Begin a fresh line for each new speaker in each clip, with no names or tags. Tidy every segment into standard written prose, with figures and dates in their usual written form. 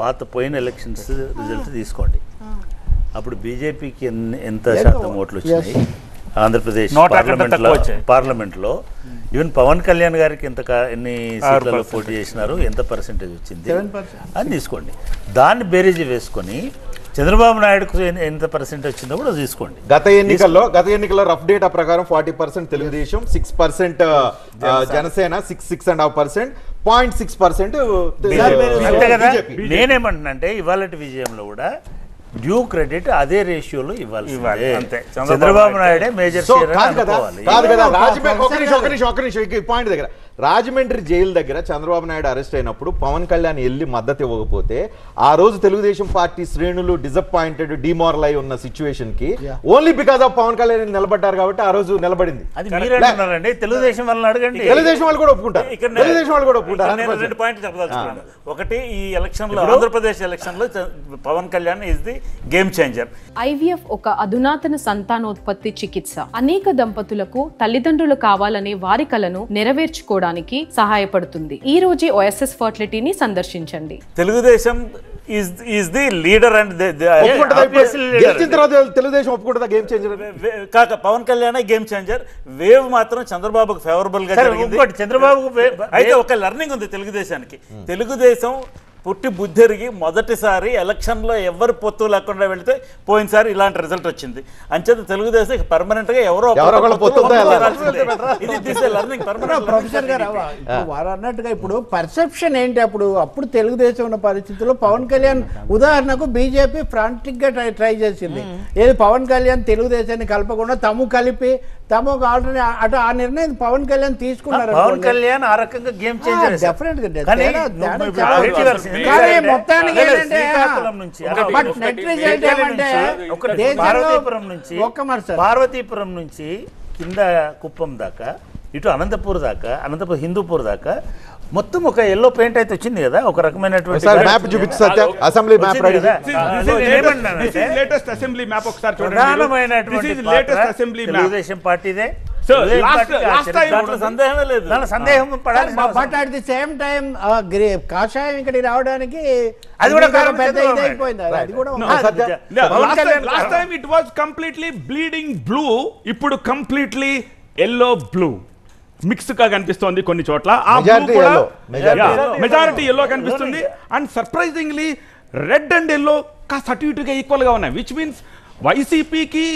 పాత పోయిన elections result తీసుకోండి. అప్పుడు బీజేపీకి ఎంత శాతం ఓట్లు వచ్చినాయి ఆంధ్రప్రదేశ్ పార్లమెంట్లో, ఈవెన్ పవన్ కళ్యాణ్ గారికి ఎన్ని సీట్లలో పోటీ చేసినారు, ఎంత పర్సెంటేజ్ వచ్చింది అని తీసుకోండి. దాన్ని బేరీజ్ వేసుకొని చంద్రబాబు నాయుడుకు ఎంత పర్సెంటేజ్ వచ్చిందో కూడా తీసుకోండి.
గత ఎన్నికల్లో రఫ్ డేటా ప్రకారం 40% తెలుగుదేశం, 6% జనసేన, 6.5%, 0.6%
నేనేమంటున్నానంటే ఇవాళ విజయంలో కూడా డ్యూ క్రెడిట్ అదే రేషియోలో ఇవ్వాలి. చంద్రబాబు నాయుడే మేజర్
పాయింట్ దగ్గర రాజమండ్రి జైలు దగ్గర చంద్రబాబు నాయుడు అరెస్ట్ అయినప్పుడు పవన్ కళ్యాణ్ వెళ్ళి మద్దతు ఇవ్వకపోతే ఆ రోజు తెలుగుదేశం పార్టీ శ్రేణులు డిసప్పాయింటెడ్, డిమోరల్ అయి ఉన్న సిచ్యువేషన్ కి only because of Pawan Kalyan నిలబడ్డారు కాబట్టి ఆ రోజు నిలబడింది.
తెలుగుదేశం వాళ్ళని అడగండి,
తెలుగుదేశం వాళ్ళు కూడా ఒప్పుకుంటారు.
ఒకటి, ఈ ఎలక్షన్ లో ఆంధ్రప్రదేశ్ ఎలక్షన్ లో Pawan Kalyan is the game changer.
IVF ఒక అధునాతన సంతానోత్పత్తి చికిత్స. అనేక దంపతులకు తల్లిదండ్రులు కావాలనే వారి కలను నెరవేర్చుకోవడానికి సహాయపడుతుంది. ఈ రోజే ఓఎస్ఎస్ ఫర్టిలిటీని సందర్శించండి.
Telugu Desam is the leader and
Telugu Desam ఒప్పుకుంటుందా గేమ్ చేంజర్?
కాక Pawan Kalyan game changer. Wave మాత్రం చంద్రబాబుకు ఫేవరబుల్ గా జరిగింది.
చంద్రబాబు
అయితే ఒక లెర్నింగ్ ఉంది తెలుగుదేశానికి. తెలుగుదేశం పుట్టి బుద్ధిరిగి మొదటిసారి ఎలక్షన్ లో ఎవరు పొత్తు లేకుండా వెళ్తే పోయినసారి ఇలాంటి రిజల్ట్ వచ్చింది. అంచేత తెలుగుదేశం పర్మనెంట్ గా ఎవరో
ప్రొఫెసర్ గారు వారు అన్నట్టుగా ఇప్పుడు పర్సెప్షన్ ఏంటి? అప్పుడు తెలుగుదేశం ఉన్న పరిస్థితుల్లో పవన్ కళ్యాణ్ ఉదాహరణకు బీజేపీ ఫ్రాంటిక్ గా ట్రై చేసింది. ఏది పవన్ కళ్యాణ్ తెలుగుదేశాన్ని కలపకుండా తమ కలిపి తమ అటు ఆ నిర్ణయం పవన్ కళ్యాణ్ తీసుకున్నారు.
పవన్ కళ్యాణ్ ఆ రకంగా గేమ్ చేంజర్
డెఫినెట్ గా కానీ మొత్తానికి ఏంటంటే
పార్వతీపురం నుంచి కింద కుప్పం దాకా, ఇటు అనంతపూర్ దాకా, హిందూపూర్ దాకా మొత్తం ఒక ఎల్లో పెయింట్ అయితే వచ్చింది కదా, ఒక రకమైనటువంటి తెలుగుదేశం పార్టీదే.
But at the same time కాషాయం ఇక్కడికి రావడానికి
అది కూడా
పెద్ద ఇదైపోయింది. అది కూడా
last time it was completely bleeding blue, ఇప్పుడు కంప్లీట్లీ ఎల్లో బ్లూ మిక్స్ గా కనిపిస్తోంది కొన్ని చోట్ల. మెజారిటీ ఎల్లో కనిపిస్తుంది. And surprisingly red and yellow కాస్త అటు ఇటుగా ఈక్వల్ గా ఉన్నాయి. విచ్ మీన్స్ వైసీపీకి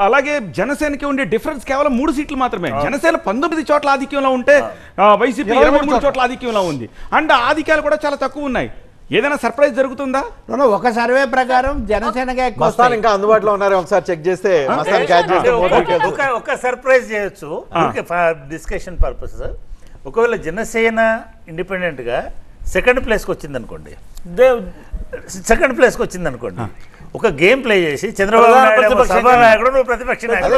అలాగే జనసేనకి ఉండే డిఫరెన్స్ కేవలం 3 సీట్లు మాత్రమే. జనసేన 19 చోట్ల ఆధిక్యంలో ఉంటే వైసీపీ 23 చోట్ల ఆధిక్యంలో ఉంది. అండ్ ఆధిక్యాలు కూడా చాలా తక్కువ ఉన్నాయి. ఏదైనా సర్ప్రైజ్ జరుగుతుందా?
ఒక సర్వే ప్రకారం జనసేనగా
ఇంకా అందుబాటులో ఉన్నారు, ఒకసారి చెక్ చేస్తే
ఒక సర్ప్రైజ్ చేయొచ్చు డిస్కషన్ పర్పస్. ఒకవేళ జనసేన ఇండిపెండెంట్ గా సెకండ్ ప్లేస్కి వచ్చింది అనుకోండి, ఒక గేమ్ ప్లే చేసి చంద్రబాబు నాయుడు సభానాయకుడు, నువ్వు ప్రతిపక్ష నాయకుడు.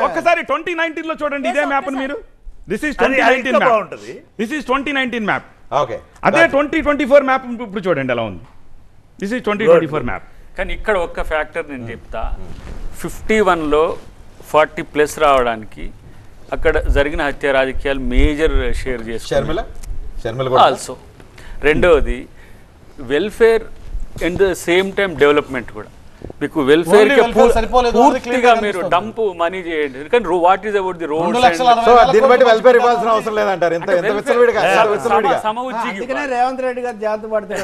ఒక్కసారి 2019 లో చూడండి ఇదే మ్యాప్ మీరు. This is 2019 map. This is 2019 map.
Okay,
అదే 2024 మ్యాప్ ఇప్పుడు చూడండి ఎలా ఉంది. This is 2024 map.
కానీ ఇక్కడ ఒక్క ఫ్యాక్టర్ నేను చెప్తా. 51లో 40+ రావడానికి అక్కడ జరిగిన హత్య రాజకీయాలు మేజర్ షేర్ చేసుకున్నారు ఆల్సో. రెండవది welfare and the same time development కూడా. మీకు వెల్ఫేర్ పూర్తిగా మీరు డంప్ మనీ చేయండి. కానీ what is about the road
Revanth Reddy గారు జాగ్రత్త పడతారు.